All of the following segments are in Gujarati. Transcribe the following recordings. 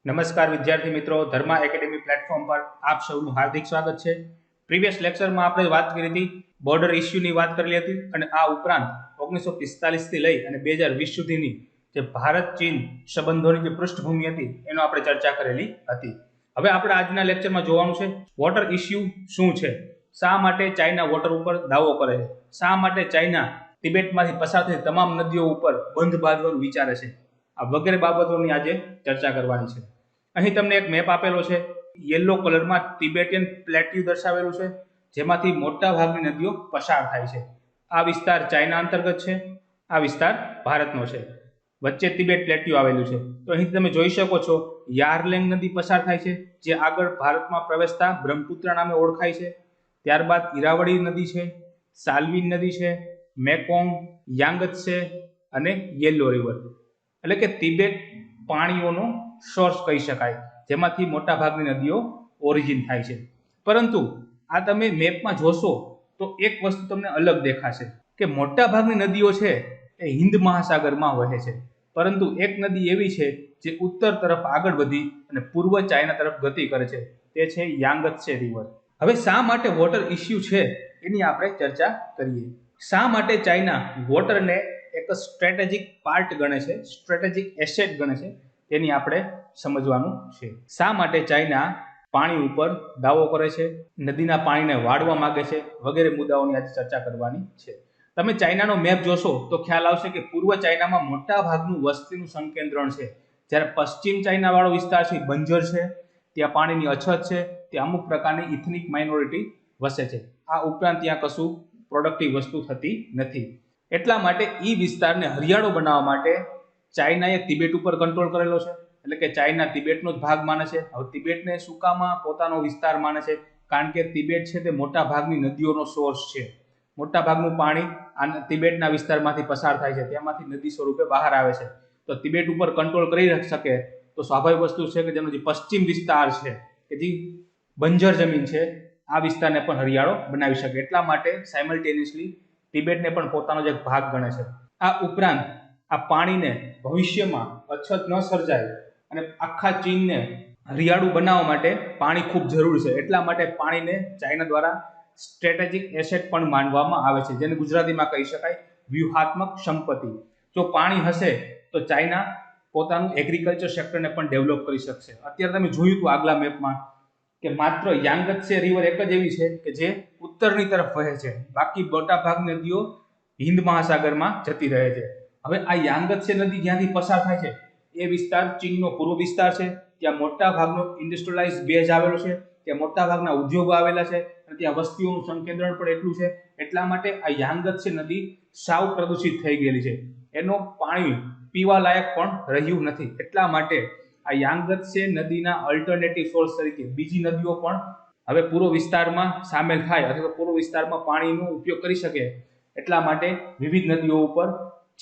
નમસ્કાર વિદ્યાર્થી મિત્રો, ધર્મા એકેડેમી પ્લેટફોર્મ પર આપ સૌનું હાર્દિક સ્વાગત છે। પ્રીવિયસ લેક્ચરમાં આપણે વાત કરી હતી, બોર્ડર ઇસ્યુની વાત કરેલી હતી અને આ ઉપરાંત 1945 થી લઈ અને 2020 સુધીની જે ભારત ચીન સંબંધોની જે પૃષ્ઠભૂમિ હતી એનો આપણે ચર્ચા કરેલી હતી। હવે આપણે આજના લેક્ચરમાં જોવાનું છે વોટર ઇસ્યુ શું છે, શા માટે ચાઇના વોટર ઉપર દાવો કરે છે, શા માટે ચાઇના તિબેટમાંથી પસાર થતી તમામ નદીઓ ઉપર બંધ બાંધવાનું વિચારે છે, આ વગેરે બાબતોની આજે ચર્ચા કરવાની છે। અહીં તમને એક મેપ આપેલો છે, યેલો કલરમાં તિબેટિયન પ્લેટ્યુ દર્શાવેલું છે, જેમાંથી મોટા ભાગની નદીઓ પસાર થાય છે। આ વિસ્તાર ચાઇના અંતર્ગત છે, આ વિસ્તાર ભારતનો છે, વચ્ચે તિબેટ પ્લેટ્યુ આવેલું છે। તો અહીં તમે જોઈ શકો છો યારલેંગ નદી પસાર થાય છે, જે આગળ ભારતમાં પ્રવેશતા બ્રહ્મપુત્ર નામે ઓળખાય છે। ત્યારબાદ ઈરાવળી નદી છે, સાલ્વિન નદી છે, મેકોંગ, યાંગત્સે અને યેલો રિવર, એટલે કે તિબેટ પાણીઓનો સોર્સ કહી શકાય, જેમાંથી મોટા ભાગની નદીઓ ઓરિજિન થાય છે। પરંતુ આ તમે મેપમાં જોશો તો એક વસ્તુ તમને અલગ દેખાશે કે મોટા ભાગની નદીઓ છે એ હિન્દ મહાસાગરમાં વહે છે, પરંતુ એક નદી એવી છે જે ઉત્તર તરફ આગળ વધી અને પૂર્વ ચાઇના તરફ ગતિ કરે છે, તે છે યાંગત્સે રિવર। હવે શા માટે વોટર ઇસ્યુ છે એની આપણે ચર્ચા કરીએ। શા માટે ચાઇના વોટરને એક સ્ટ્રેટેજિક પાર્ટ ગણે છે, સ્ટ્રેટેજિક એસેટ ગણે છે, તેની આપણે સમજવાનું છે। શા માટે ચાઇના પાણી ઉપર દાવો કરે છે, નદીના પાણીને વાળવા માંગે છે, વગેરે મુદ્દાઓની આજે ચર્ચા કરવાની છે। તમે ચાઇનાનો મેપ જોશો તો ખ્યાલ આવશે કે પૂર્વ ચાઇનામાં મોટા ભાગનું વસ્તીનું સંકેન્દ્રણ છે, જ્યારે પશ્ચિમ ચાઇના વાળો વિસ્તાર છે બંજર છે, ત્યાં પાણીની અછત છે, ત્યાં અમુક પ્રકારની ઇથનિક માઇનોરિટી વસે છે। આ ઉપરાંત ત્યાં કશું પ્રોડક્ટિવ વસ્તુ થતી નથી, એટલા માટે એ વિસ્તારને હરિયાળો બનાવવા માટે ચાઇનાએ તિબેટ ઉપર કંટ્રોલ કરેલો છે, એટલે કે ચાઇના તિબેટનો જ ભાગ માને છે। હવે તિબેટને સુકામાં પોતાનો વિસ્તાર માને છે, કારણ કે તિબેટ છે તે મોટા ભાગની નદીઓનો સોર્સ છે, મોટા ભાગનું પાણી આ તિબેટના વિસ્તારમાંથી પસાર થાય છે, તેમાંથી નદી સ્વરૂપે બહાર આવે છે। તો તિબેટ ઉપર કંટ્રોલ કરી શકે તો સ્વાભાવિક વસ્તુ છે કે જેનો જે પશ્ચિમ વિસ્તાર છે કે જે બંજર જમીન છે, આ વિસ્તારને પણ હરિયાળો બનાવી શકે, એટલા માટે સાયમલ્ટેનિયસલી તિબેટને પણ પોતાનો જ એક ભાગ ગણે છે। આ ઉપરાંત આ પાણીને ભવિષ્યમાં અછત ન સર્જાય અને આખા ચીનને હરિયાળું બનાવવા માટે પાણી ખૂબ જરૂરી છે, એટલા માટે પાણીને ચાઇના દ્વારા સ્ટ્રેટેજિક એસેટ પણ માનવામાં આવે છે, જેને ગુજરાતીમાં કહી શકાય વ્યૂહાત્મક સંપત્તિ। જો પાણી હશે તો ચાઇના પોતાનું એગ્રીકલ્ચર સેક્ટરને પણ ડેવલપ કરી શકશે। અત્યારે તમે જોયું હતું આગલા મેપમાં કે માત્ર યાંગત્સે રિવર એક જ એવી છે કે જે ઉત્તરની તરફ વહે છે, બાકી મોટા ભાગની નદીઓ હિન્દ મહાસાગરમાં જતી રહે છે। હવે આ યાંગત્સે નદી જ્યાંથી પસાર થાય છે એ વિસ્તાર ચીનનો પૂર્વ વિસ્તાર છે, ત્યાં મોટા ભાગનો ઇન્ડસ્ટ્રીયલાઇઝ બેઝ આવેલો છે, ત્યાં મોટા ભાગના ઉદ્યોગો આવેલા છે અને ત્યાં વસ્તીઓનું સંકેન્દ્રણ પણ એટલું છે, એટલા માટે આ યાંગત્સે નદી સાવ પ્રદૂષિત થઈ ગયેલી છે, એનો પાણી પીવા લાયક પણ રહ્યું નથી, એટલા માટે આ યાંગત્સે નદીના અલ્ટરનેટિવ સોર્સ તરીકે બીજી નદીઓ પણ હવે પૂર્વ વિસ્તારમાં સામેલ થાય અથવા પૂર્વ વિસ્તારમાં પાણીનો ઉપયોગ કરી શકે, એટલા માટે વિવિધ નદીઓ ઉપર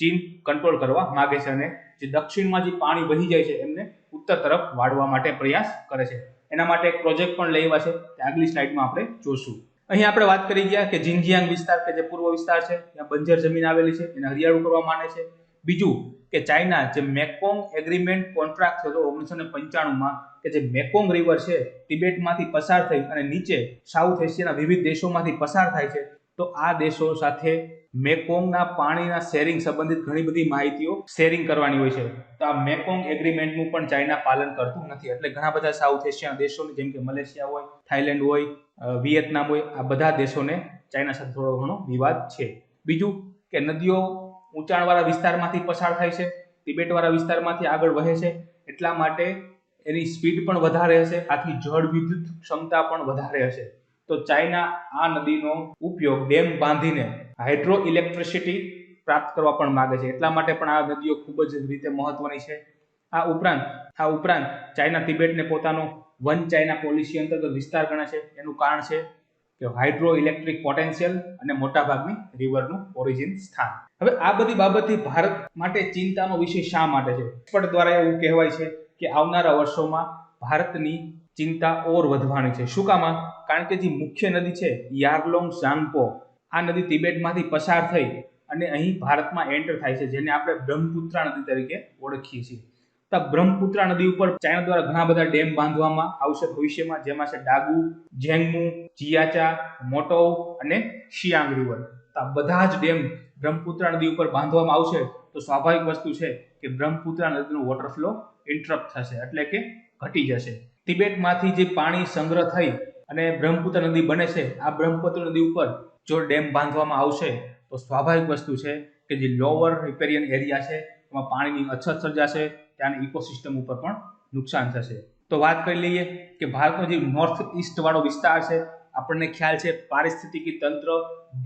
ચીન કંટ્રોલ કરવા માંગે છે અને જે દક્ષિણમાં જે પાણી વહી જાય છે એમને ઉત્તર તરફ વાળવા માટે પ્રયાસ કરે છે। એના માટે એક પ્રોજેક્ટ પણ લેવા છે, તે આગલી સ્લાઇડમાં આપણે જોશું। અહીં આપણે વાત કરી ગયા કે જિંજિયાંગ વિસ્તાર કે જે પૂર્વ વિસ્તાર છે, ત્યાં બંજર જમીન આવેલી છે, એને હરિયાળું કરવા માને છે। બીજું કે ચાઇના જે મેકોંગ એગ્રીમેન્ટ કોન્ટ્રાક્ટ થયો 1995માં, કે જે મેકોંગ રિવર છે તિબેટમાંથી પસાર થઈ અને નીચે સાઉથ એશિયાના વિવિધ દેશોમાંથી પસાર થાય છે, તો આ દેશો સાથે મેકોંગના પાણીના શેરિંગ સંબંધિત ઘણી બધી માહિતીઓ શેરિંગ કરવાની હોય છે, તો આ મેકોંગ એગ્રીમેન્ટનું પણ ચાઇના પાલન કરતું નથી, એટલે ઘણા બધા સાઉથ એશિયાના દેશોની જેમ કે મલેશિયા હોય, થાઈલેન્ડ હોય, વિયેતનામ હોય, આ બધા દેશોને ચાઇના સાથે થોડો ઘણો વિવાદ છે। બીજું કે નદીઓ ઊંચાણવાળા વિસ્તારમાંથી પસાર થાય છે, તિબેટવાળા વિસ્તારમાંથી આગળ વહે છે, એટલા માટે એની સ્પીડ પણ વધારે હશે, આથી જળ વિદ્યુત ક્ષમતા પણ વધારે હશે, તો ચાઇના આ નદીનો ઉપયોગ ડેમ બાંધીને હાઇડ્રો ઇલેક્ટ્રિસિટી પ્રાપ્ત કરવા પણ માંગે છે, એટલા માટે પણ આ નદીઓ ખૂબ જ રીતે મહત્વની છે। આ ઉપરાંત ચાઇના તિબેટને પોતાનો વન ચાઇના પોલિસી અંતર્ગત વિસ્તાર ગણે છે, એનું કારણ છે કે હાઇડ્રો ઇલેક્ટ્રિક પોટેન્શિયલ અને મોટાભાગની રિવરનું ઓરિજિન સ્થાન। હવે આ બધી બાબતથી ભારત માટે ચિંતાનો વિષય શા માટે છે? એક્સપર્ટ દ્વારા એવું કહેવાય છે કે આવનારા વર્ષોમાં ભારતની ચિંતા ઓર વધવાની છે। શું કામ? કારણ કે જે મુખ્ય નદી છે યારલોંગ ઝાંગપો, આ નદી તિબેટમાંથી પસાર થઈ અને અહીં ભારતમાં એન્ટર થાય છે, જેને આપણે બ્રહ્મપુત્રા નદી તરીકે ઓળખીએ છીએ। તો બ્રહ્મપુત્રા નદી ઉપર ચાઇના દ્વારા ઘણા બધા ડેમ બાંધવામાં આવશે ભવિષ્યમાં, જેમાં છે ડાગુ, જેંગમુ, જિયાચા, મોટોવ અને શિયાંગ રિવર. તો આ બધા જ ડેમ બ્રહ્મપુત્રા નદી ઉપર બાંધવામાં આવશે તો સ્વાભાવિક વસ્તુ છે કે બ્રહ્મપુત્રા નદીનો વોટર ફ્લો ઇન્ટરપ્ટ થશે, એટલે કે ઘટી જશે. તિબેટમાંથી જે પાણી સંગ્રહ થઈ અને બ્રહ્મપુત્ર નદી બને છે, આ બ્રહ્મપુત્ર નદી ઉપર જો ડેમ બાંધવામાં આવશે તો સ્વાભાવિક વસ્તુ છે કે જે લોઅર રિપેરિયન એરિયા છે એમાં પાણીની અછત સર્જાશે, ત્યાંની ઇકોસિસ્ટમ ઉપર પણ નુકસાન થશે. તો વાત કરી લઈએ કે ભારતનો જે નોર્થ ઇસ્ટ વાળો વિસ્તાર છે, આપણને ખ્યાલ છે પારિસ્થિતિકી તંત્ર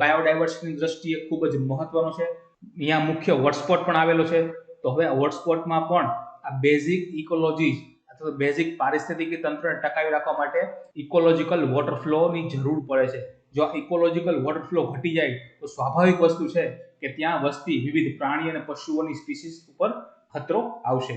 બાયોડાયવર્સિટીની દ્રષ્ટિએ ખૂબ જ મહત્વનો છે. અહીંયા મુખ્ય વોટસ્પોટ પણ આવેલો છે. તો હવે આ વોટસ્પોટમાં પણ આ બેઝિક ઇકોલોજી અથવા બેઝિક પારિસ્થિતિકી તંત્રને ટકાવી રાખવા માટે ઇકોલોજીકલ વોટર ફ્લોની જરૂર પડે છે. જો આ ઇકોલોજીકલ વોટર ફ્લો ઘટી જાય તો સ્વાભાવિક વસ્તુ છે કે ત્યાં વસતી વિવિધ પ્રાણી અને પશુઓની સ્પીસીસ ઉપર ખતરો આવશે.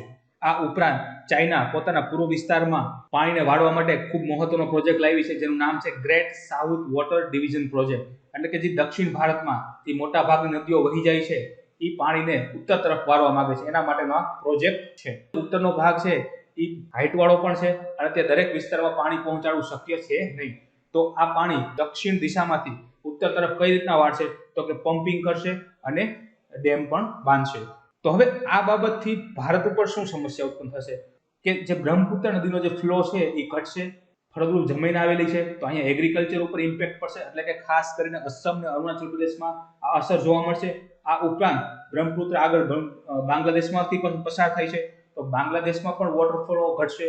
આ ઉપરાંત ચાઇના પોતાના પૂર્વ વિસ્તારમાં પાણીને વાળવા માટે ખૂબ મહત્વનો પ્રોજેક્ટ લાવી છે, જેનું નામ છે great south water division project. એટલે કે જે દક્ષિણ ભારતમાં જે મોટા ભાગની નદીઓ વહી જાય છે એ પાણીને ઉત્તર તરફ વાળવા માંગે છે, એના માટેનો આ પ્રોજેક્ટ છે. ઉત્તરનો ભાગ છે એ હાઇટ વાળો પણ છે અને તે દરેક વિસ્તારમાં પાણી પહોંચાડવું શક્ય છે નહીં. તો આ પાણી દક્ષિણ દિશામાંથી ઉત્તર તરફ કઈ રીતના વાળશે, તો કે પમ્પિંગ કરશે અને ડેમ પણ બાંધશે. તો હવે આ બાબતથી ભારત ઉપર શું સમસ્યા ઉત્પન્ન થશે કે જે બ્રહ્મપુત્ર નદીનો જે ફ્લો છે એ ઘટશે, ફળદ્રુપ જમીન આવેલી છે તો અહીંયા એગ્રીકલ્ચર ઉપર ઇમ્પેક્ટ પડશે, એટલે કે ખાસ કરીને અસમ અને અરુણાચલ પ્રદેશમાં આ અસર જોવા મળશે. આ ઉપરાંત બ્રહ્મપુત્ર આગળ બાંગ્લાદેશમાંથી પણ પસાર થાય છે તો બાંગ્લાદેશમાં પણ વોટરફ્લો ઘટશે,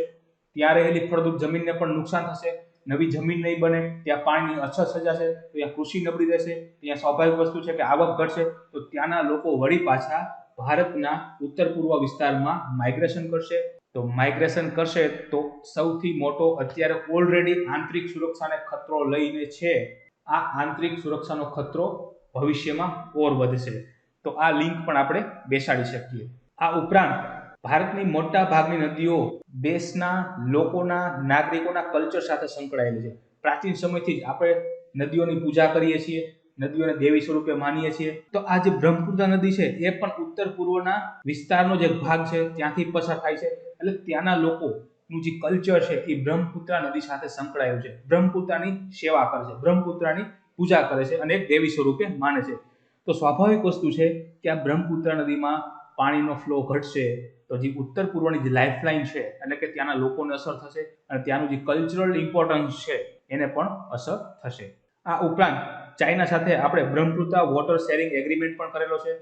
ત્યાં રહેલી ફળદ્રુપ જમીનને પણ નુકસાન થશે, નવી જમીન નહીં બને, ત્યાં પાણીની અછત સર્જાશે, તો ત્યાં કૃષિ નબળી રહેશે, ત્યાં સ્વાભાવિક વસ્તુ છે કે આવક ઘટશે, તો ત્યાંના લોકો વળી પાછા ભારતના ઉત્તર પૂર્વ વિસ્તારમાં માઇગ્રેશન કરશે. તો માઇગ્રેશન કરશે તો સૌથી મોટો અત્યારે ઓલરેડી આંતરિક સુરક્ષાને ખતરો લઈને છે, આ આંતરિક સુરક્ષાનો ખતરો ભવિષ્યમાં ઓર વધશે. તો આ લિંક પણ આપણે બેસાડી શકીએ. આ ઉપરાંત ભારતની મોટા ભાગની નદીઓ દેશના લોકોના નાગરિકોના કલ્ચર સાથે સંકળાયેલી છે. પ્રાચીન સમયથી જ આપણે નદીઓની પૂજા કરીએ છીએ, નદીઓને દેવી સ્વરૂપે માનીએ છીએ. તો આ જે બ્રહ્મપુત્ર નદી છે એ પણ ઉત્તર પૂર્વના વિસ્તારનો જે ભાગ છે ત્યાંથી પસાર થાય છે, એટલે ત્યાંના લોકોનું જે કલ્ચર છે એ બ્રહ્મપુત્ર નદી સાથે સંકળાયેલું છે. બ્રહ્મપુત્રની સેવા કરે છે, બ્રહ્મપુત્રની પૂજા કરે છે અને એક દેવી સ્વરૂપે માને છે. તો સ્વાભાવિક વસ્તુ છે કે આ બ્રહ્મપુત્ર નદીમાં પાણીનો ફ્લો ઘટશે તો જે ઉત્તર પૂર્વની જે લાઇફલાઇન છે એટલે કે ત્યાંના લોકોને અસર થશે અને ત્યાંનું જે કલ્ચરલ ઇમ્પોર્ટન્સ છે એને પણ અસર થશે. આ ઉપરાંત ચાઇના સાથે આપણે બ્રહ્મપુત્ર વોટર શેરિંગ એગ્રીમેન્ટ પણ કરેલો છે,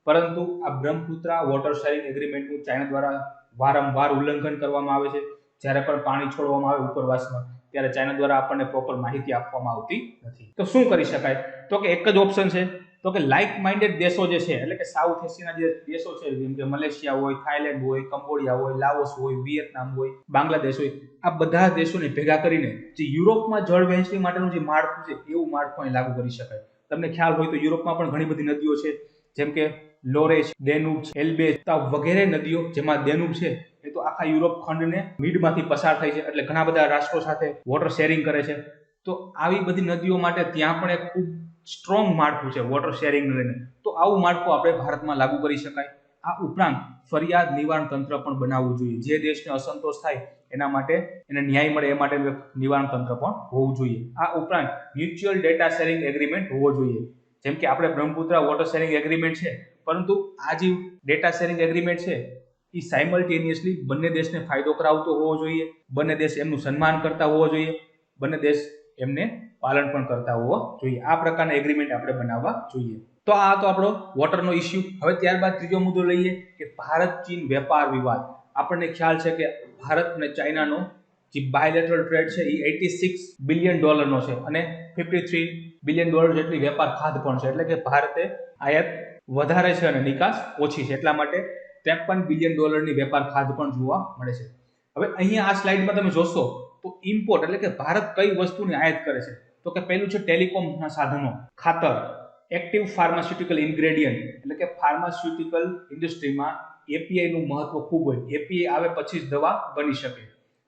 પરંતુ આ બ્રહ્મપુત્ર વોટર શેરિંગ એગ્રીમેન્ટનું ચાઇના દ્વારા વારંવાર ઉલ્લંઘન કરવામાં આવે છે. જ્યારે પણ પાણી છોડવામાં આવે ઉપરવાસમાં ત્યારે ચાઇના દ્વારા આપણને પ્રોપર માહિતી આપવામાં આવતી નથી. તો શું કરી શકાય, તો કે એક જ ઓપ્શન છે, તો કે લાઇક માઇન્ડેડ દેશો જે છે એટલે કે સાઉથ એશિયાના જે દેશો છે જેમ કે મલેશિયા હોય, થાઈલેન્ડ હોય, કંબોડિયા હોય, લાઓસ હોય, વિયેતનામ હોય, બાંગ્લાદેશ હોય, આ બધા દેશોને ભેગા કરીને જે યુરોપમાં જળ વહેંચણી માટેનું જે માળખું છે એવું માળખું અહીં લાગુ કરી શકાય. તમને ખ્યાલ હોય તો યુરોપમાં પણ ઘણી બધી નદીઓ છે, જેમ કે લોરેસ, ડેનુબ, એલ્બે વગેરે નદીઓ, જેમાં ડેનુબ છે એ તો આખા યુરોપ ખંડને મિડમાંથી પસાર થાય છે, એટલે ઘણા બધા રાષ્ટ્રો સાથે વોટર શેરિંગ કરે છે. તો આવી બધી નદીઓ માટે ત્યાં પણ એક ખૂબ સ્ટ્રોંગ માળખું છે વોટર શેરિંગ લઈને. તો આવું માળખું આપણે ભારતમાં લાગુ કરી શકાય. આ ઉપરાંત ફરિયાદ નિવારણ તંત્ર પણ બનાવવું જોઈએ. જે દેશને અસંતોષ થાય એના માટે એને ન્યાય મળે એ માટે નિવારણ તંત્ર પણ હોવું જોઈએ. આ ઉપરાંત મ્યુચ્યુઅલ ડેટા શેરિંગ એગ્રીમેન્ટ હોવો જોઈએ. જેમ કે આપણે બ્રહ્મપુત્ર વોટર શેરિંગ એગ્રીમેન્ટ છે, પરંતુ આ જે ડેટા શેરિંગ એગ્રીમેન્ટ છે એ સાયમલ્ટેનિયસલી બંને દેશને ફાયદો કરાવતો હોવો જોઈએ, બંને દેશ એમનું સન્માન કરતા હોવો જોઈએ, બંને દેશ એમને પાલન પણ કરતા હોવો જોઈએ. આ પ્રકારના એગ્રીમેન્ટ આપણે બનાવવા જોઈએ. તો આ તો આપણો વોટરનો ઇસ્યુ. હવે ત્યારબાદ ત્રીજો મુદ્દો લઈએ કે ભારત ચીન વેપાર વિવાદ. આપણને ખ્યાલ છે કે ભારત અને ચાઇનાનો જે બાયલેટરલ ટ્રેડ છે એ $86 બિલિયન છે અને $53 બિલિયન જેટલી વેપાર ખાધ પણ છે, એટલે કે ભારતે આયાત વધારે છે અને નિકાસ ઓછી છે, એટલા માટે $53 બિલિયન ની વેપાર ખાધ પણ જોવા મળે છે. હવે અહીંયા આ સ્લાઇડમાં તમે જોશો તો ઇમ્પોર્ટ એટલે કે ભારત કઈ વસ્તુની આયાત કરે છે, તો કે પહેલું છે ટેલિકોમના સાધનો, ખાતર, એક્ટિવ ફાર્માસ્યુટિકલ ઇન્ગ્રેડિયન્ટ એટલે કે ફાર્માસ્યુટિકલ ઇન્ડસ્ટ્રીમાં એપીઆઈ નું મહત્વ ખૂબ હોય. એપીઆઈ આવે પછી જ દવા બની શકે.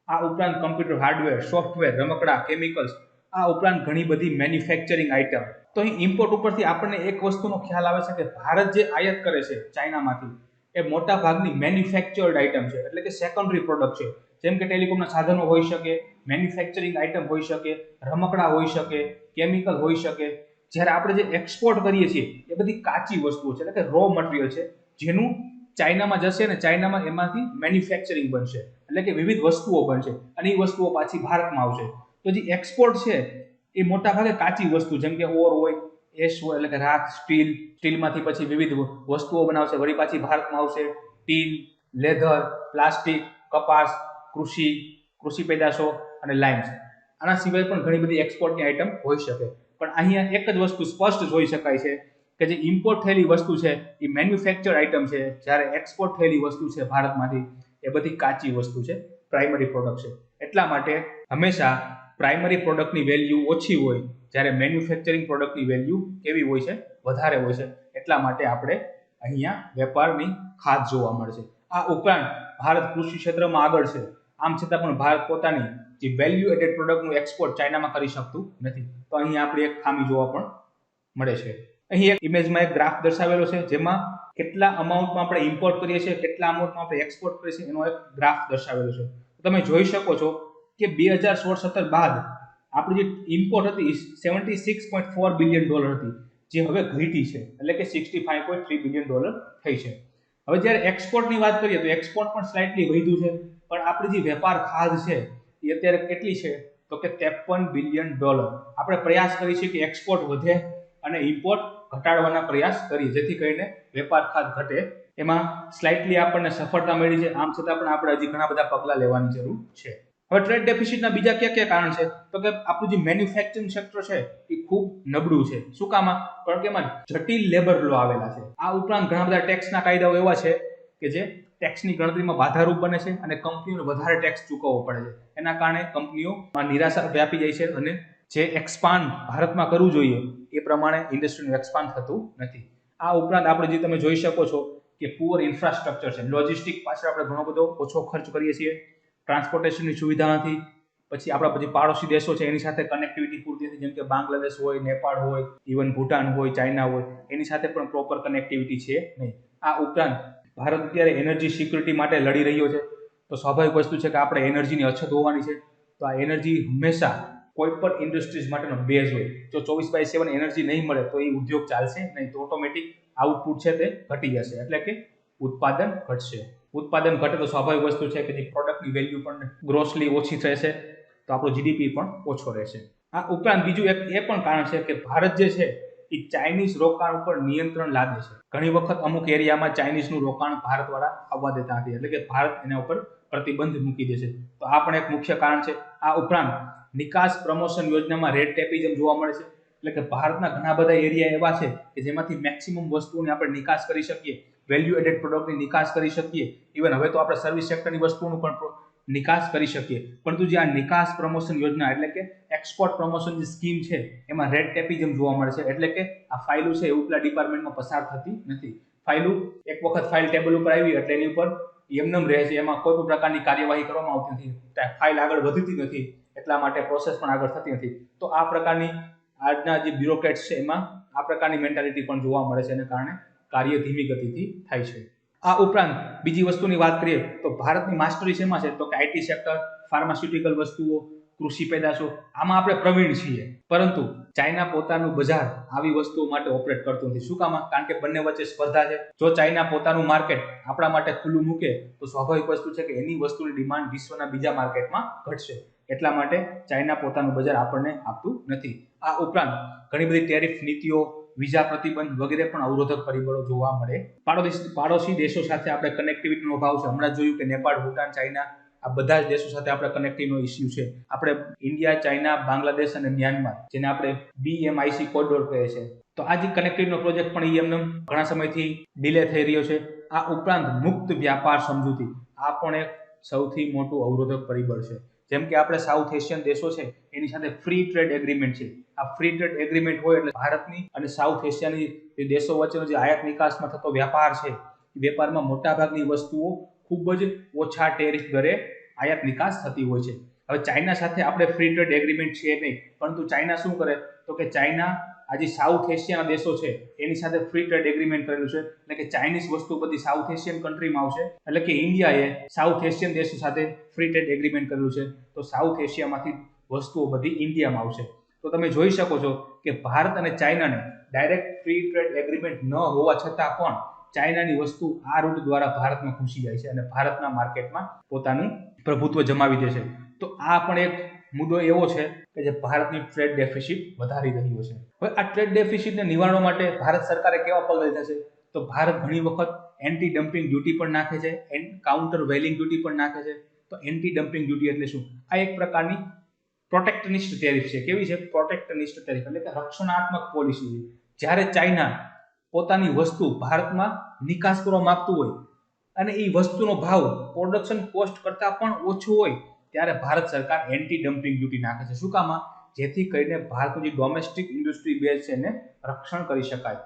આ ઉપરાંત કમ્પ્યુટર હાર્ડવેર, સોફ્ટવેર, રમકડા, કેમિકલ્સ, આ ઉપરાંત ઘણી બધી મેન્યુફેક્ચરિંગ આઇટમ. તો અહીં ઇમ્પોર્ટ ઉપરથી આપણને એક વસ્તુનો ખ્યાલ આવે છે કે ભારત જે આયાત કરે છે ચાઇનામાંથી એ મોટા ભાગની મેન્યુફેક્ચર્ડ આઇટમ છે, એટલે કે સેકન્ડરી પ્રોડક્ટ છે. જેમ કે ટેલિકોમના સાધનો હોઈ શકે, મેન્યુફેક્ચરિંગ આઇટમ હોઈ શકે, રમકડા હોઈ શકે, કેમિકલ હોઈ શકે. જ્યારે આપણે જે એક્સપોર્ટ કરીએ છીએ એ બધી કાચી વસ્તુઓ છે, એટલે કે રો મટીરિયલ છે, જેનું ચાઇનામાં જશે ને ચાઇનામાં એમાંથી મેન્યુફેક્ચરિંગ બનશે, એટલે કે વિવિધ વસ્તુઓ બનશે અને એ વસ્તુઓ પાછી ભારતમાં આવશે. તો જે એક્સપોર્ટ છે એ મોટા ભાગે કાચી વસ્તુ, જેમ કે ઓર હોય, એશ હોય, એટલે કે રાખ, સ્ટીલમાંથી પછી વિવિધ વસ્તુઓ બનાવશે, વળી પાછી ભારતમાં આવશે. ટીન, લેધર, પ્લાસ્ટિક, કપાસ, કૃષિ પેદાશો અને લાઇમ્સ. આના સિવાય પણ ઘણી બધી એક્સપોર્ટની આઇટમ હોઈ શકે. પણ અહીંયા એક જ વસ્તુ સ્પષ્ટ જોઈ શકાય છે કે જે ઇમ્પોર્ટ થયેલી વસ્તુ છે એ મેન્યુફેક્ચર આઇટમ છે, જ્યારે એક્સપોર્ટ થયેલી વસ્તુ છે ભારતમાંથી એ બધી કાચી વસ્તુ છે, પ્રાઇમરી પ્રોડક્ટ છે. એટલા માટે હંમેશા પ્રાઇમરી પ્રોડક્ટની વેલ્યુ ઓછી હોય, જ્યારે મેન્યુફેક્ચરિંગ પ્રોડક્ટની વેલ્યુ કેવી હોય છે, વધારે હોય છે. એટલા માટે આપણે અહીંયા વેપારની ખાધ જોવા મળશે. આ ઉપરાંત ભારત કૃષિ ક્ષેત્રમાં આગળ છે, આમ છતાં પણ ભારત પોતાની જે વેલ્યુ એડેડ પ્રોડક્ટનું એક્સપોર્ટ ચાઇનામાં કરી શકતું નથી. તો અહીંયા આપણે એક ખામી જોવા પણ મળે છે. અહીં એક ઇમેજમાં એક ગ્રાફ દર્શાવેલો છે, જેમાં કેટલા અમાઉન્ટમાં આપણે ઇમ્પોર્ટ કરીએ છીએ, કેટલા અમાઉન્ટમાં આપણે એક્સપોર્ટ કરીએ છીએ, એનો એક ગ્રાફ દર્શાવેલો છે. તમે જોઈ શકો છો કે 2016-17 બાદ આપણી જે ઇમ્પોર્ટ હતી 76.4 બિલિયન ડોલર હતી, જે હવે ઘટી છે, એટલે કે 65.3 બિલિયન ડોલર થઈ છે. હવે જ્યારે એક્સપોર્ટની વાત કરીએ તો એક્સપોર્ટ પણ સ્લાઇટલી વધ્યું છે, પણ આપણી જે વેપાર ખાધ છે એ અત્યારે કેટલી છે તો કે 53 બિલિયન ડોલર. આપણે પ્રયાસ કરીએ છીએ કે એક્સપોર્ટ વધે અને ઇમ્પોર્ટ ઘટાડવાના પ્રયાસ કરીએ, જેથી કરીને વેપાર ખાધ ઘટે. એમાં સ્લાઇટલી આપણને સફળતા મળી છે, આમ છતાં પણ આપણે હજી ઘણા બધા પગલાં લેવાની જરૂર છે. હવે ટ્રેડ ડેફિસિટના બીજા કયા કારણ છે તો કે આપણું જે મેન્યુફેક્ચરિંગ સેક્ટર છે એ ખૂબ નબળું છે. શું કામ? કારણ કે એમાં જટિલ લેબર લો આવેલા છે. આ ઉપરાંત ઘણા બધા ટેક્સના કાયદાઓ એવા છે કે જે ટેક્સની ગણતરીમાં બાધારૂપ બને છે અને કંપનીઓને વધારે ટેક્સ ચૂકવવો પડે છે. એના કારણે કંપનીઓમાં નિરાશા વ્યાપી જાય છે અને જે એક્સપાન્ડ ભારતમાં કરવું જોઈએ એ પ્રમાણે ઇન્ડસ્ટ્રીનું એક્સપાન્ડ થતું નથી. આ ઉપરાંત આપણે જે તમે જોઈ શકો છો કે પુઅર ઇન્ફ્રાસ્ટ્રક્ચર છે, લોજિસ્ટિક પાછળ આપણે ઘણો બધો ઓછો ખર્ચ કરીએ છીએ, ટ્રાન્સપોર્ટેશનની સુવિધા નથી, પછી આપણા પછી પાડોશી દેશો છે એની સાથે કનેક્ટિવિટી પૂરતી નથી, જેમ કે બાંગ્લાદેશ હોય, નેપાળ હોય, ઇવન ભૂટાન હોય, ચાઇના હોય, એની સાથે પણ પ્રોપર કનેક્ટિવિટી છે નહીં. આ ઉપરાંત ભારત અત્યારે એનર્જી સિક્યુરિટી માટે લડી રહ્યો છે, તો સ્વાભાવિક વસ્તુ છે કે આપણે એનર્જીની અછત હોવાની છે. તો આ એનર્જી હંમેશા કોઈ પણ ઇન્ડસ્ટ્રીઝ માટેનો બેઝ હોય. જો 24/7 એનર્જી નહીં મળે તો એ ઉદ્યોગ ચાલશે નહીં, તો ઓટોમેટિક આઉટપુટ છે તે ઘટી જશે, એટલે કે ઉત્પાદન ઘટશે. ઉત્પાદન ઘટે તો સ્વાભાવિક વસ્તુ છે કે જે પ્રોડક્ટની વેલ્યુ પણ ગ્રોસલી ઓછી થશે, તો આપણો જીડીપી પણ ઓછો રહેશે. આ ઉપરાંત બીજું એક એ પણ કારણ છે કે ભારત જે છે એ ચાઇનીઝ રોકાણ ઉપર નિયંત્રણ લાદે છે. ઘણી વખત અમુક એરિયામાં ચાઇનીઝનું રોકાણ ભારતવાળા આવવા દેતા નથી, એટલે કે ભારત એના ઉપર પ્રતિબંધ મૂકી દે છે. તો આ પણ એક મુખ્ય કારણ છે. આ ઉપરાંત નિકાસ પ્રમોશન યોજનામાં રેડ ટેપિઝમ જોવા મળે છે, એટલે કે ભારતના ઘણા બધા એરિયા એવા છે કે જેમાંથી મેક્સિમમ વસ્તુઓની આપણે નિકાસ કરી શકીએ, વેલ્યુ એડેડ પ્રોડક્ટની નિકાસ કરી શકીએ, ઇવન હવે તો આપણે સર્વિસ સેક્ટરની વસ્તુઓનું પણ નિકાસ કરી શકીએ. પરંતુ જે આ નિકાસ પ્રમોશન યોજના એટલે કે એક્સપોર્ટ પ્રમોશન જે સ્કીમ છે એમાં રેડ ટેપિઝમ જોવા મળે છે, એટલે કે આ ફાઇલો છે એ ઉપલા ડિપાર્ટમેન્ટમાં પસાર થતી નથી. ફાઇલો એક વખત ફાઇલ ટેબલ ઉપર આવી એટલે એની ઉપર એમનેમ રહે છે, એમાં કોઈ પણ પ્રકારની કાર્યવાહી કરવામાં આવતી નથી, ફાઇલ આગળ વધતી નથી, એટલા માટે પ્રોસેસ પણ આગળ થતી નથી. તો આ પ્રકારની આજના જે બ્યુરોક્રેટ્સ છે એમાં આ પ્રકારની મેન્ટાલિટી પણ જોવા મળે છે, એને કારણે કાર્ય ધીમી ગતિથી થાય છે. આ ઉપરાંત બીજી વસ્તુની વાત કરીએ તો ભારતની માસ્ટરી શેમાં છે તો કે આઈટી સેક્ટર, ફાર્માસ્યુટિકલ વસ્તુઓ, કૃષિ પેદાશો, આમાં આપણે પ્રવીણ છીએ. પરંતુ ચાઇના પોતાનું બજાર આવી વસ્તુઓ માટે ઓપરેટ કરતું નથી. શું કામ? કારણ કે બંને વચ્ચે સ્પર્ધા છે. જો ચાઇના પોતાનું માર્કેટ આપણા માટે ખુલ્લું મૂકે તો સ્વાભાવિક વસ્તુ છે કે એની વસ્તુની ડિમાન્ડ વિશ્વના બીજા માર્કેટમાં ઘટશે. એટલા માટે ચાઇના પોતાનું બજાર આપણને આપતું નથી. આ ઉપરાંત ઘણી બધી ટેરિફ નીતિઓ, વિઝા પ્રતિબંધ વગેરે પણ અવરોધક પરિબળો જોવા મળે. પાડોશી દેશો સાથે આપણે કનેક્ટિવિટીનો અભાવ છે. હમણાં જોયું કે નેપાળ, ભૂટાન, ચાઇના આ બધા જ દેશો સાથે આપણે કનેક્ટિવિટીનો ઇસ્યુ છે. આપણે ઇન્ડિયા, ચાઇના, બાંગ્લાદેશ અને મ્યાનમાર, જેને આપણે BMIC કોરિડોર કહે છે, તો આ જે કનેક્ટિવિટીનો પ્રોજેક્ટ પણ એમને ઘણા સમયથી ડિલે થઈ રહ્યો છે. આ ઉપરાંત મુક્ત વ્યાપાર સમજૂતી, આ પણ એક સૌથી મોટું અવરોધક પરિબળ છે. જેમ કે આપણે સાઉથ એશિયન દેશો છે એની સાથે ફ્રી ટ્રેડ એગ્રીમેન્ટ છે. આ ફ્રી ટ્રેડ એગ્રીમેન્ટ હોય એટલે ભારતની અને સાઉથ એશિયાની જે દેશો વચ્ચેનો જે આયાત નિકાસમાં થતો વ્યાપાર છે, એ વેપારમાં મોટાભાગની વસ્તુઓ ખૂબ જ ઓછા ટેરિફ દરે આયાત નિકાસ થતી હોય છે. હવે ચાઇના સાથે આપણે ફ્રી ટ્રેડ એગ્રીમેન્ટ છે નહીં, પરંતુ ચાઇના શું કરે તો કે ચાઇના આજે સાઉથ એશિયાના દેશો છે એની સાથે ફ્રી ટ્રેડ એગ્રીમેન્ટ કરેલું છે, એટલે કે ચાઇનીઝ વસ્તુ બધી સાઉથ એશિયન કન્ટ્રીમાં આવશે, એટલે કે ઇન્ડિયાએ સાઉથ એશિયન દેશો સાથે ફ્રી ટ્રેડ એગ્રીમેન્ટ કરેલું છે, તો સાઉથ એશિયામાંથી વસ્તુઓ બધી ઇન્ડિયામાં આવશે. તો તમે જોઈ શકો છો કે ભારત અને ચાઇનાને ડાયરેક્ટ ફ્રી ટ્રેડ એગ્રીમેન્ટ ન હોવા છતાં પણ ચાઇનાની વસ્તુ આ રૂટ દ્વારા ભારતમાં ઘૂસી જાય છે અને ભારતના માર્કેટમાં પોતાનું પ્રભુત્વ જમાવી દે છે. તો આ પણ એક મુદ્દો એવો છે કે જે ભારતની ટ્રેડ ડેફિસિટ વધારી રહ્યો છે. હવે આ ટ્રેડ ડેફિસિટને નિવારવા માટે ભારત સરકારે કેવા પગલાં લીધા છે? તો ભારત ઘણી વખત એન્ટી ડમ્પિંગ ડ્યુટી પણ નાખે છે, કાઉન્ટર વેલિંગ ડ્યુટી પણ નાખે છે. તો એન્ટી ડમ્પિંગ ડ્યુટી એટલે શું? આ એક પ્રકારની પ્રોટેક્શનિસ્ટ ટેરિફ છે. કેવી છે? પ્રોટેક્શનિસ્ટ ટેરિફ એટલે કે રક્ષણાત્મક પોલિસી છે. જ્યારે ચાઇના પોતાની વસ્તુ ભારતમાં નિકાસ કરવા માંગતું હોય અને એ વસ્તુનો ભાવ પ્રોડક્શન કોસ્ટ કરતાં પણ ઓછો હોય ત્યારે ભારત સરકાર એન્ટી ડમ્પિંગ ડ્યુટી નાખે છે. શું કામ? જેથી કરીને ભારતની જે ડોમેસ્ટિક ઇન્ડસ્ટ્રી બેઝ છે એને રક્ષણ કરી શકાય.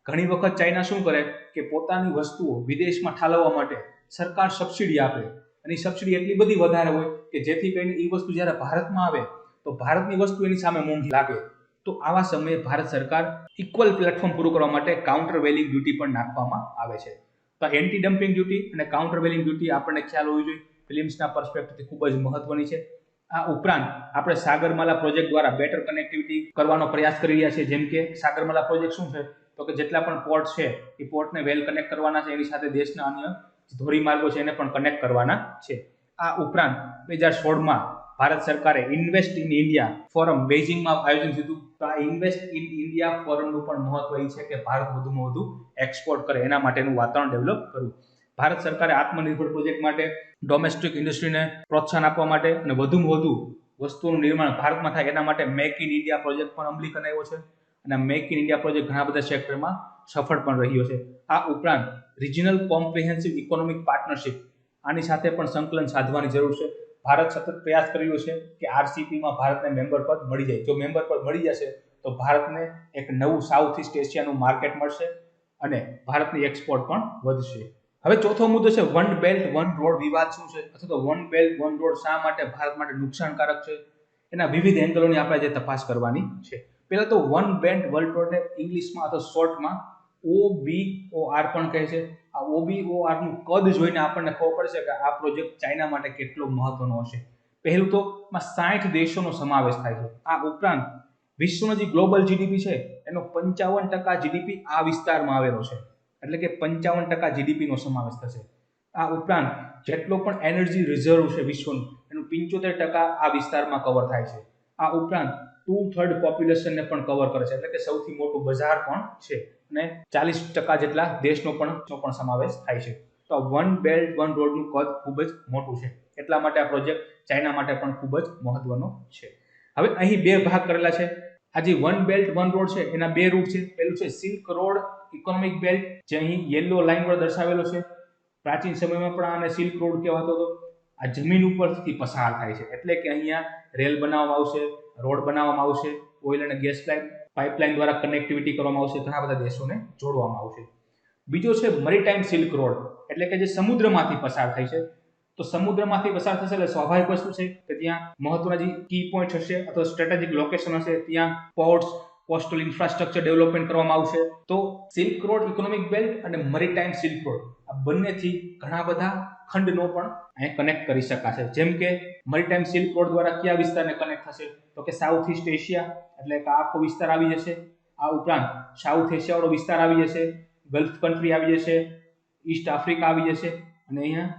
ઘણી વખત ચાઇના શું કરે કે પોતાની વસ્તુઓ વિદેશમાં ઠાલવવા માટે સરકાર સબસિડી આપે અને એ સબસિડી એટલી બધી વધારે હોય કે જેથી કરીને એ વસ્તુ જ્યારે ભારતમાં આવે તો ભારતની વસ્તુ એની સામે મોંઘી લાગે. તો આવા સમયે ભારત સરકાર ઇક્વલ પ્લેટફોર્મ પૂરું કરવા માટે કાઉન્ટર વેલિંગ ડ્યુટી પણ નાખવામાં આવે છે. તો એન્ટી ડમ્પિંગ ડ્યુટી અને કાઉન્ટર વેલિંગ ડ્યુટી આપણને ખ્યાલ હોવી જોઈએ, ફિલ્મ્સના પર્સપેક્ટિવથી ખૂબ જ મહત્વની છે. આ ઉપરાંત આપણે સાગરમાલા પ્રોજેક્ટ દ્વારા બેટર કનેક્ટિવિટી કરવાનો પ્રયાસ કરી રહ્યા છીએ. જેમ કે સાગરમાલા પ્રોજેક્ટ શું છે? તો કે જેટલા પણ પોર્ટ છે એ પોર્ટને વેલ કનેક્ટ કરવાના છે, એની સાથે દેશના અન્ય ધોરીમાર્ગો છે એને પણ કનેક્ટ કરવાના છે. આ ઉપરાંત 2016માં ભારત સરકારે ઇન્વેસ્ટ ઇન ઇન્ડિયા ફોરમ બેઇજિંગમાં આયોજન થયું. તો આ ઇન્વેસ્ટ ઇન ઇન્ડિયા ફોરમનું પણ મહત્વ એ છે કે ભારત વધુમાં વધુ એક્સપોર્ટ કરે એના માટેનું વાતાવરણ ડેવલપ કરવું. ભારત સરકારે આત્મનિર્ભર પ્રોજેક્ટ માટે ડોમેસ્ટિક ઇન્ડસ્ટ્રીને પ્રોત્સાહન આપવા માટે અને વધુમાં વધુ વસ્તુઓનું નિર્માણ ભારતમાં થાય એના માટે મેક ઇન ઇન્ડિયા પ્રોજેક્ટ પણ અમલીકરણ આવ્યો છે અને મેક ઇન ઇન્ડિયા પ્રોજેક્ટ ઘણા બધા સેક્ટરમાં સફળ પણ રહ્યો છે. આ ઉપરાંત રિજનલ કોમ્પ્રિહેન્સિવ ઇકોનોમિક પાર્ટનરશિપ આની સાથે પણ સંકલન સાધવાની જરૂર છે. ભારત સતત પ્રયાસ કરી રહ્યો છે કે આરસીપીમાં ભારતને મેમ્બર પદ મળી જાય. જો મેમ્બર પદ મળી જશે તો ભારતને એક નવું સાઉથ ઇસ્ટ એશિયાનું માર્કેટ મળશે અને ભારતની એક્સપોર્ટ પણ વધશે. હવે ચોથો મુદ્દો છે વન બેલ્ટ વન રોડ વિવાદ. શું છે? અથવા તો વન બેલ્ટ વન રોડ શા માટે ભારત માટે નુકસાનકારક છે? એના વિવિધ એંગલોની આપણે જે તપાસ કરવાની છે. પહેલા તો વન બેલ્ટ વન રોડને ઇંગ્લિશમાં અથવા શોર્ટમાં OBOR પણ કહે છે. આ OBOR નું કદ જોઈને આપણને ખબર પડશે કે આ પ્રોજેક્ટ ચાઇના માટે કેટલો મહત્વનો હશે. પહેલું તો 60 દેશોનો સમાવેશ થાય છે. આ ઉપરાંત વિશ્વનો જે ગ્લોબલ જીડીપી છે એનો 55% જીડીપી આ વિસ્તારમાં આવેલો છે, એટલે કે 55% જીડીપીનો સમાવેશ થશે. આ ઉપરાંત જેટલો પણ એનર્જી રિઝર્વ છે વિશ્વનું એનું 75% આ વિસ્તારમાં કવર થાય છે. આ ઉપરાંત 2/3 પોપ્યુલેશનને પણ કવર કરે છે, એટલે કે સૌથી મોટું બજાર પણ છે અને 40% જેટલા દેશનો પણ સમાવેશ થાય છે. તો વન બેલ્ટ વન રોડનું કદ ખૂબ જ મોટું છે, એટલા માટે આ પ્રોજેક્ટ ચાઇના માટે પણ ખૂબ જ મહત્વનો છે. હવે અહીં બે ભાગ કરેલા છે. આ જે વન બેલ્ટ વન રોડ છે એના બે રૂટ છે. પહેલું છે સિલ્ક રોડ ઇકોનોમિક બેલ્ટ, જે અહીં યેલો લાઇન પર દર્શાવેલો છે. પ્રાચીન સમયમાં પણ આને સિલ્ક રોડ કહેવાતો હતો. આ જમીન ઉપરથી પસાર થાય છે, એટલે કે અહીંયા રેલ બનાવવામાં આવશે, રોડ બનાવવામાં આવશે, ઓઇલ અને ગેસ પાઇપલાઇન દ્વારા કનેક્ટિવિટી કરવામાં આવશે, ઘણા બધા દેશોને જોડવામાં આવશે. બીજો છે મરીટાઇમ સિલ્ક રોડ, એટલે કે જે સમુદ્રમાંથી પસાર થાય છે. તો સમુદ્રમાંથી પસાર થશે એટલે સ્વાભાવિક વસ્તુ છે કે ત્યાં મહત્વના જે કી પોઈન્ટ હશે અથવા સ્ટ્રેટેજિક લોકેશન હશે, ત્યાં પોર્ટ્સ કોસ્ટલ ઇન્ફ્રાસ્ટ્રક્ચર ડેવલપમેન્ટ કરવામાં આવશે. તો સિલ્ક રોડ ઇકોનોમિક બેલ્ટ અને મરીટાઇમ સિલ્ક રોડ આ બંનેથી ઘણા બધા ખંડનો પણ અહીં કનેક્ટ કરી શકાશે. જેમ કે મરીટાઇમ સિલ્ક રોડ દ્વારા કયા વિસ્તારને કનેક્ટ થશે? તો કે સાઉથ ઇસ્ટ એશિયા, એટલે કે આખો વિસ્તાર આવી જશે. આ ઉપરાંત સાઉથ એશિયાવાળો વિસ્તાર આવી જશે, ગલ્ફ કન્ટ્રી આવી જશે, ઈસ્ટ આફ્રિકા આવી જશે અને અહીંયા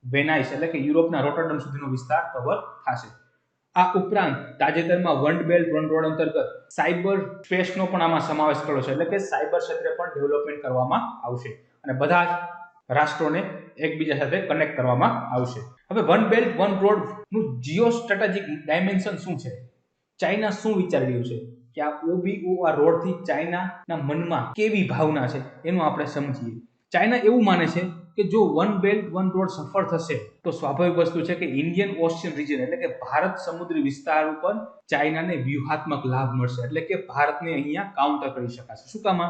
વેનાઇસ એટલે કે યુરોપના રોટરડમ સુધીનો વિસ્તાર કવર થશે. આ ઉપરાંત તાજેતરમાં વન બેલ્ટ વન રોડ અંતર્ગત સાયબર સ્પેસનો પણ આમાં સમાવેશ કર્યો છે, એટલે કે સાયબર ક્ષેત્રે પણ ડેવલપમેન્ટ કરવામાં આવશે અને બધા જ રાષ્ટ્રોને એકબીજા સાથે કનેક્ટ કરવામાં આવશે. હવે વન બેલ્ટ વન રોડ નું જીઓ સ્ટ્રેટેજિક ડાયમેન્શન શું છે? ચાઇના શું વિચારી રહ્યું છે કે આ OBOR રોડથી ચાઇનાના મનમાં કેવી ભાવના છે એનું આપણે સમજીએ. ચાઇના એવું માને છે કે જો વન બેલ્ટ વન રોડ સફળ થશે તો સ્વાભાવિક વસ્તુ છે કે ઇન્ડિયન ઓશિયન રિજન એટલે કે ભારત સમુદ્રી વિસ્તાર ઉપર ચાઇનાને વ્યૂહાત્મક લાભ મળશે, એટલે કે ભારતને અહીંયા કાઉન્ટર કરી શકાશે. શું કામ?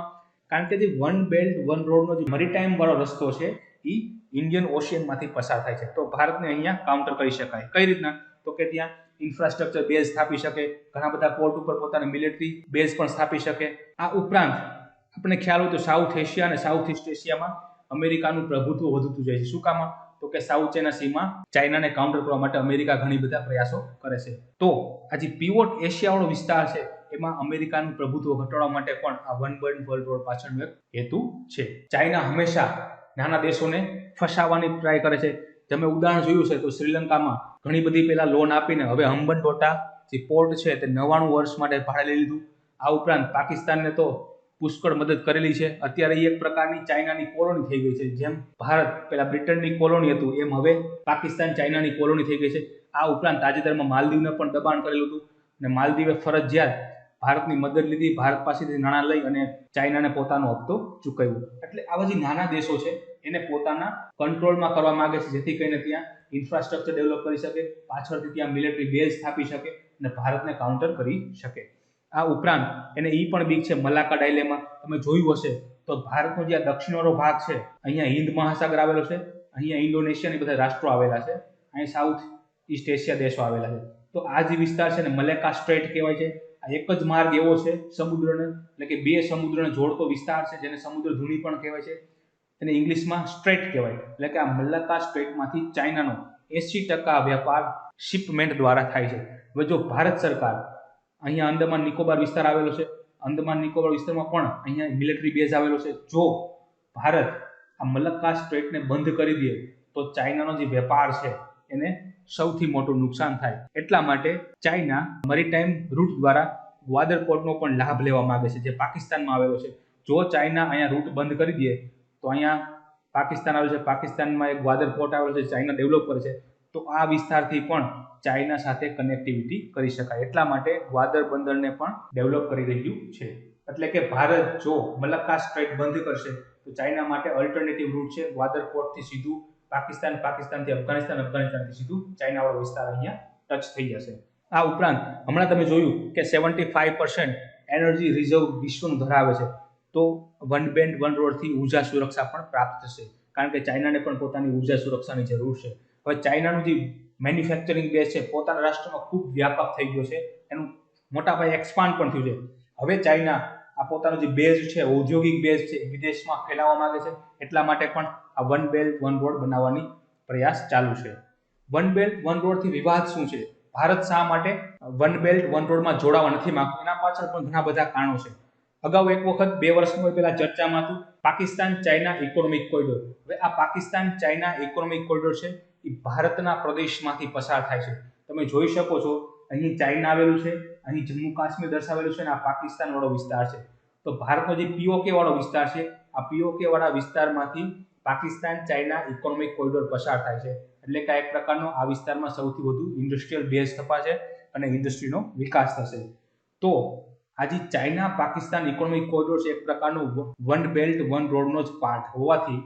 કારણ કે જે વન બેલ્ટ વન રોડનો જે મરીટાઇમ વાળો રસ્તો છે એ ઇન્ડિયન ઓશિયનમાંથી પસાર થાય છે, તો ભારતને અહીંયા કાઉન્ટર કરી શકાય. કઈ રીતના? તો કે ત્યાં ઇન્ફ્રાસ્ટ્રક્ચર બેઝ સ્થાપી શકે, ઘણા બધા પોર્ટ ઉપર પોતાના મિલિટરી બેઝ પણ સ્થાપી શકે. આ ઉપરાંત આપણે ખ્યાલ હોય તો સાઉથ એશિયા અને સાઉથ ઇસ્ટ એશિયામાં અમેરિકાનું પ્રભુત્વ વધતું જાય છે. શું કામ? તો કે સાઉથ ચાઇના સીમાં ચાઇનાને કાઉન્ટર કરવા માટે અમેરિકા ઘણી બધા પ્રયાસો કરે છે. તો આ જે પીવોટ એશિયાવાળો વિસ્તાર છે એમાં અમેરિકાનું પ્રભુત્વ ઘટાડવા માટે પણ આ વન બેલ્ટ વન રોડ પાછળનો એક હેતુ છે. ચાઇના હંમેશા નાના દેશોને ફસાવવાની ટ્રાય કરે છે. તમે ઉદાહરણ જોયું છે તો શ્રીલંકામાં ઘણી બધી પેલા લોન આપીને હવે હમ્બનટોટા જે પોર્ટ છે તે 99 વર્ષ માટે ભાડે લઈ લીધું. આ ઉપરાંત પાકિસ્તાનને તો પુષ્કળ મદદ કરેલી છે. અત્યારે એક પ્રકારની ચાઇનાની કોલોની થઈ ગઈ છે. જેમ ભારત પેલા બ્રિટનની કોલોની હતું એમ હવે પાકિસ્તાન ચાઇનાની કોલોની થઈ ગઈ છે. આ ઉપરાંત તાજેતરમાં માલદીવને પણ દબાણ કરેલું હતું અને માલદીવે ફરજિયાત ભારતની મદદ લીધી, ભારત પાસેથી નાણાં લઈ અને ચાઇનાને પોતાનો હપ્તો ચૂકવ્યો. એટલે આવા જે નાના દેશો છે એને પોતાના કંટ્રોલમાં કરવા માંગે છે, જેથી કરીને ત્યાં ઇન્ફ્રાસ્ટ્રક્ચર ડેવલપ કરી શકે, પાછળથી ત્યાં મિલિટરી બેઝ સ્થાપી શકે અને ભારતને કાઉન્ટર કરી શકે. આ ઉપરાંત એને એ પણ બીક છે મલાક્કા ડાયલેમાં. તમે જોયું હશે તો ભારતનો જે દક્ષિણવાળો ભાગ છે અહીંયા હિન્દ મહાસાગર આવેલો છે, અહીંયા ઇન્ડોનેશિયાની બધા રાષ્ટ્રો આવેલા છે, અહીં સાઉથ ઈસ્ટ એશિયા દેશો આવેલા છે. તો આ જે વિસ્તાર છે ને મલેક્કા સ્ટ્રેટ કહેવાય છે. આ એક જ માર્ગ એવો છે સમુદ્રને, એટલે કે બે સમુદ્રને જોડતો વિસ્તાર છે જેને સમુદ્ર ધુની પણ કહેવાય છે. એને ઇંગ્લિશમાં સ્ટ્રેટ કહેવાય. એટલે કે આ મલક્કા સ્ટ્રેટમાંથી ચાઇનાનો 80% વેપાર શિપમેન્ટ દ્વારા થાય છે. હવે જો ભારત સરકાર અહીંયા અંદમાન નિકોબાર વિસ્તાર આવેલો છે, અંદમાન નિકોબાર વિસ્તારમાં પણ અહીંયા મિલિટરી બેઝ આવેલો છે. જો ભારત આ મલક્કા સ્ટ્રેટને બંધ કરી દે તો ચાઇનાનો જે વેપાર છે એને સૌથી મોટું નુકસાન થાય. એટલા માટે ચાઇના મેરીટાઈમ રૂટ દ્વારા ગ્વાદર પોર્ટનો પણ લાભ લેવા માંગે છે જે પાકિસ્તાનમાં આવેલો છે. જો ચાઇના અહીંયા રૂટ બંધ કરી દે તો અહીંયા પાકિસ્તાન આવેલું છે, પાકિસ્તાનમાં એક ગ્વાદર પોર્ટ આવેલો છે, ચાઇના ડેવલપ કરે છે, તો આ વિસ્તારથી પણ ચાઇના સાથે કનેક્ટિવિટી કરી શકાય. એટલા માટે ગ્વાદર બંદરને પણ ડેવલપ કરી રહ્યું છે. એટલે કે ભારત જો મલક્કા સ્ટ્રેટ બંધ કરશે તો ચાઇના માટે અલ્ટરનેટિવ રૂટ છે ગ્વાદર પોર્ટથી સીધું પાકિસ્તાન, પાકિસ્તાનથી અફઘાનિસ્તાન, અફઘાનિસ્તાનથી સીધું ચાઇનાવાળો વિસ્તાર અહીંયા ટચ થઈ જશે. આ ઉપરાંત હમણાં તમે જોયું કે 75% એનર્જી રિઝર્વ વિશ્વનું ધરાવે છે. તો વન બેલ્ટ વન રોડથી ઉર્જા સુરક્ષા પણ પ્રાપ્ત થશે, કારણ કે ચાઇનાને પણ પોતાની ઉર્જા સુરક્ષાની જરૂર છે. હવે ચાઇનાનું જે મેન્યુફેક્ચરિંગ બેઝ છે પોતાના રાષ્ટ્રમાં ખૂબ વ્યાપક થઈ ગયો છે, એનું મોટા પાયે એક્સપાન્ડ પણ થયું છે. હવે ચાઇના આ પોતાનો જે બેઝ છે, ઔદ્યોગિક બેઝ છે, વિદેશમાં ફેલાવવા માંગે છે. એટલા માટે પણ આ વન બેલ્ટ વન રોડ બનાવવાની પ્રયાસ ચાલુ છે. વન બેલ્ટ વન રોડથી વિવાદ શું છે? ભારત શા માટે વન બેલ્ટ વન રોડમાં જોડાવા નથી માંગતું? એના પાછળ પણ ઘણા બધા કારણો છે. અગાઉ એક વખત 2 વર્ષ પહેલા ચર્ચામાં હતું પાકિસ્તાન ચાઇના ઇકોનોમિક કોરિડોર. હવે આ પાકિસ્તાન ચાઇના ઇકોનોમિક કોરિડોર છે એ ભારતના પ્રદેશમાંથી પસાર થાય છે. તમે જોઈ શકો છો અહીં ચાઇના આવેલું છે, અહીં જમ્મુ કાશ્મીર દર્શાવેલું છે અને આ પાકિસ્તાન વાળો વિસ્તાર છે. તો ભારતનો જે પીઓકે વાળો વિસ્તાર છે, આ પીઓકે વાળા વિસ્તારમાંથી પાકિસ્તાન ચાઇના ઇકોનોમિક કોરિડોર પસાર થાય છે. એટલે કે એક પ્રકારનો આ વિસ્તારમાં સૌથી વધુ ઇન્ડસ્ટ્રીયલ બેઝ સ્થપાશે અને ઇન્ડસ્ટ્રીનો વિકાસ થશે. તો આજે ચાઇના પાકિસ્તાન ઇકોનોમિક કોરિડોર છે એક પ્રકારનો વન બેલ્ટ વન રોડનો જ પાર્ટ હોવાથી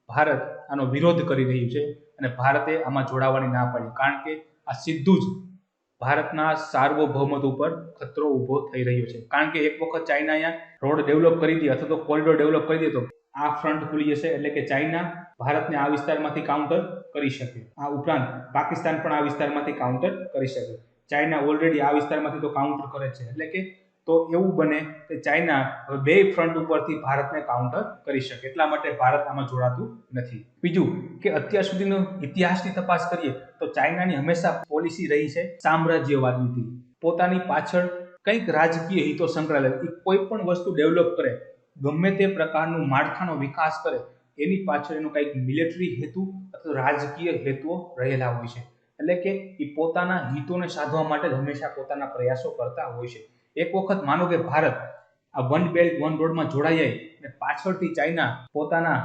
ભારત આનો વિરોધ કરી રહ્યું છે અને ભારતે આમાં જોડાવાની ના પાડી, કારણ કે આ સીધું જ ભારતના સાર્વભૌમત્વ ઉપર ખતરો ઊભો થઈ રહ્યો છે. કારણ કે એક વખત ચાઇના અહીંયા રોડ ડેવલપ કરી દે અથવા તો કોરિડોર ડેવલપ કરી દે તો આ ફ્રન્ટ ખુલી જશે. એટલે કે ચાઇના ભારતને આ વિસ્તારમાંથી કાઉન્ટર કરી શકે. આ ઉપરાંત પાકિસ્તાન પણ આ વિસ્તારમાંથી કાઉન્ટર કરી શકે. ચાઇના ઓલરેડી આ વિસ્તારમાંથી તો કાઉન્ટર કરે છે. એટલે કે તો એવું બને કે ચાઇના હવે બે ફ્રન્ટ ઉપરથી ભારતને કાઉન્ટર કરી શકે. એટલા માટે ભારત આમાં જોડાતું નથી. બીજું કે અત્યાર સુધીનો ઇતિહાસની તપાસ કરીએ તો ચાઇનાની હંમેશા પોલિસી રહી છે સામ્રાજ્યવાદની. પોતાની પાછળ કંઈક રાજકીય હિતો સંકળાયેલા. કોઈ પણ વસ્તુ ડેવલપ કરે, ગમે તે પ્રકારનું માળખાનો વિકાસ કરે, એની પાછળ એનો કંઈક મિલિટરી હેતુ અથવા રાજકીય હેતુઓ રહેલા હોય છે. એટલે કે એ પોતાના હિતોને સાધવા માટે જ હંમેશા પોતાના પ્રયાસો કરતા હોય છે. એક વખત માનો કે ભારત આ વન બેલ્ટ વન રોડમાં જોડાઈ જાય અને પાછળથી ચાઇના પોતાના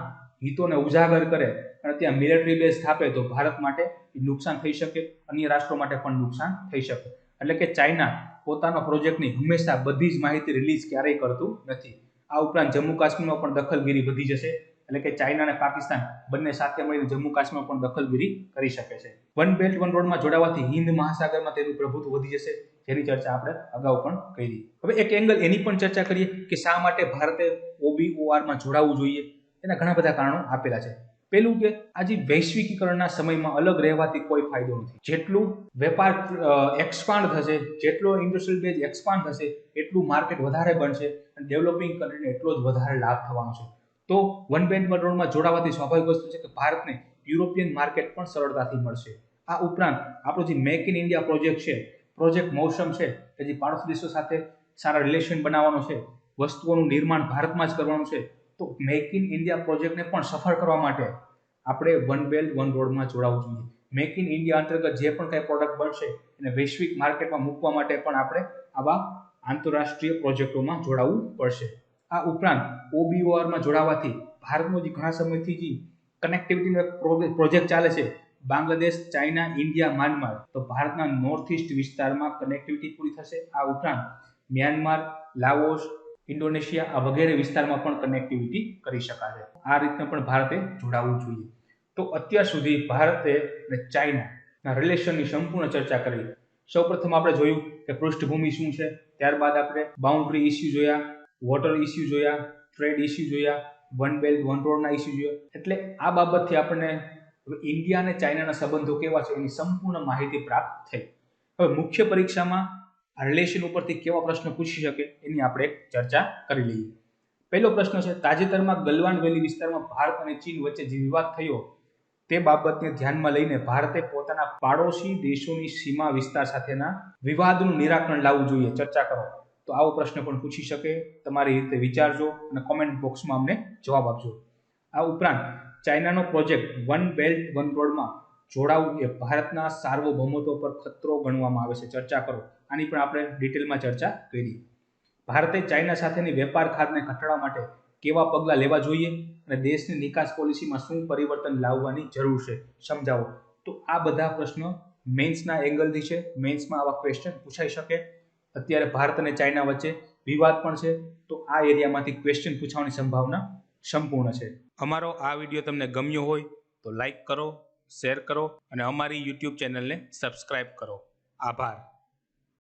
હિતોને ઉજાગર કરે અને ત્યાં મિલિટરી બેઝ સ્થાપે તો ભારત માટે નુકસાન થઈ શકે, અન્ય રાષ્ટ્રો માટે પણ નુકસાન થઈ શકે. એટલે કે ચાઇના પોતાના પ્રોજેક્ટની હંમેશા બધી જ માહિતી રિલીઝ ક્યારેય કરતું નથી. આ ઉપરાંત જમ્મુ કાશ્મીરમાં પણ દખલગીરી વધી જશે. એટલે કે ચાઇના અને પાકિસ્તાન બંને સાથે મળીને જમ્મુ કાશ્મીર પણ દખલગીરી કરી શકે છે. વન બેલ્ટ વન રોડમાં જોડાવાથી હિન્દ મહાસાગરમાં તેનું પ્રભુત્વ વધી જશે, જેની ચર્ચા આપણે અગાઉ પણ કરી. હવે એક એંગલ એની પણ ચર્ચા કરીએ કે શા માટે ભારતે OBOR માં જોડાવવું જોઈએ. એના ઘણા બધા કારણો આપેલા છે. પેલું કે આજે વૈશ્વિકીકરણના સમયમાં અલગ રહેવાથી કોઈ ફાયદો નથી. જેટલું વેપાર એક્સપાન્ડ થશે, જેટલો ઇન્ડસ્ટ્રીયલ બેઝ એક્સપાન્ડ થશે, એટલું માર્કેટ વધારે બનશે અને ડેવલપિંગ કન્ટ્રીને એટલો જ વધારે લાભ થવાનો છે. તો વન બેલ્ટ વન રોડમાં જોડાવાથી સ્વાભાવિક વસ્તુ છે કે ભારતને યુરોપિયન માર્કેટ પણ સરળતાથી મળશે. આ ઉપરાંત આપણો જે મેક ઇન ઇન્ડિયા પ્રોજેક્ટ છે, પ્રોજેક્ટ મૌસમ છે, કે જે પાડોશી દેશો સાથે સારા રિલેશન બનાવવાનો છે, વસ્તુઓનું નિર્માણ ભારતમાં જ કરવાનું છે, તો મેક ઇન ઇન્ડિયા પ્રોજેક્ટને પણ સફળ કરવા માટે આપણે વન બેલ્ટ વન રોડમાં જોડાવવું જોઈએ. મેક ઇન ઇન્ડિયા અંતર્ગત જે પણ કંઈ પ્રોડક્ટ બનશે એને વૈશ્વિક માર્કેટમાં મૂકવા માટે પણ આપણે આવા આંતરરાષ્ટ્રીય પ્રોજેક્ટોમાં જોડાવવું પડશે. આ ઉપરાંત OBORમાં જોડાવાથી ભારતનો જે ઘણા સમયથી જે કનેક્ટિવિટીનો પ્રોજેક્ટ ચાલે છે, બાંગ્લાદેશ, ચાઇના, ઇન્ડિયા, મ્યાનમાર, તો ભારતના નોર્થ ઇસ્ટ વિસ્તારમાં કનેક્ટિવિટી પૂરી થશે. આ ઉપરાંત મ્યાનમાર, લાઓસ, ઇન્ડોનેશિયા આ વગેરે વિસ્તારમાં પણ કનેક્ટિવિટી કરી શકાશે. આ રીતના પણ ભારતે જોડાવવું જોઈએ. તો અત્યાર સુધી ભારતે અને ચાઇનાના રિલેશનની સંપૂર્ણ ચર્ચા કરી. સૌપ્રથમ આપણે જોયું કે પૃષ્ઠભૂમિ શું છે, ત્યારબાદ આપણે બાઉન્ડ્રી ઇસ્યુ જોયા, વોટર ઇસ્યુ જોયા, ટ્રેડ ઇસ્યુ જોયા, વન બેલ્ટ વન રોડના ઇસ્યુ જોયા. એટલે આ બાબતથી આપણને ઇન્ડિયા અને ચાઇનાના સંબંધો કેવા છે એની સંપૂર્ણ માહિતી પ્રાપ્ત થઈ. હવે મુખ્ય પરીક્ષામાં આ રિલેશન ઉપરથી કેવા પ્રશ્ન પૂછી શકે એની આપણે એક ચર્ચા કરી લઈએ. પહેલો પ્રશ્ન છે, તાજેતરમાં ગલવાન વેલી વિસ્તારમાં ભારત અને ચીન વચ્ચે જે વિવાદ થયો તે બાબતને ધ્યાનમાં લઈને ભારતે પોતાના પાડોશી દેશોની સીમા વિસ્તાર સાથેના વિવાદનું નિરાકરણ લાવવું જોઈએ. ચર્ચા કરો. તો આવો પ્રશ્ન પણ પૂછી શકે. તમારી રીતે વિચારજો અને કોમેન્ટ બોક્સમાં અમને જવાબ આપજો. આ ઉપરાંત ચાઇનાનો પ્રોજેક્ટ વન બેલ્ટ વન રોડમાં જોડાવું એ ભારતના સાર્વભૌમત્વ પર ખતરો ગણવામાં આવે છે. ચર્ચા કરો. આની પણ આપણે ડિટેલમાં ચર્ચા કરી. ભારતે ચાઇના સાથેની વેપાર ખાતને ઘટાડવા માટે કેવા પગલાં લેવા જોઈએ અને દેશની નિકાસ પોલિસીમાં શું પરિવર્તન લાવવાની જરૂર છે, સમજાવો. તો આ બધા પ્રશ્નો મેન્સના એંગલથી છે. મેન્સમાં આવા ક્વેશ્ચન પૂછાઈ શકે. અત્યારે ભારત અને ચાઇના વચ્ચે વિવાદ પણ છે, તો આ એરિયામાંથી ક્વેશ્ચન પૂછવાની સંભાવના સંપૂર્ણ છે. અમારો આ વિડીયો તમને ગમ્યો હોય તો લાઈક કરો, શેર કરો અને અમારી YouTube ચેનલને સબસ્ક્રાઇબ કરો. આભાર.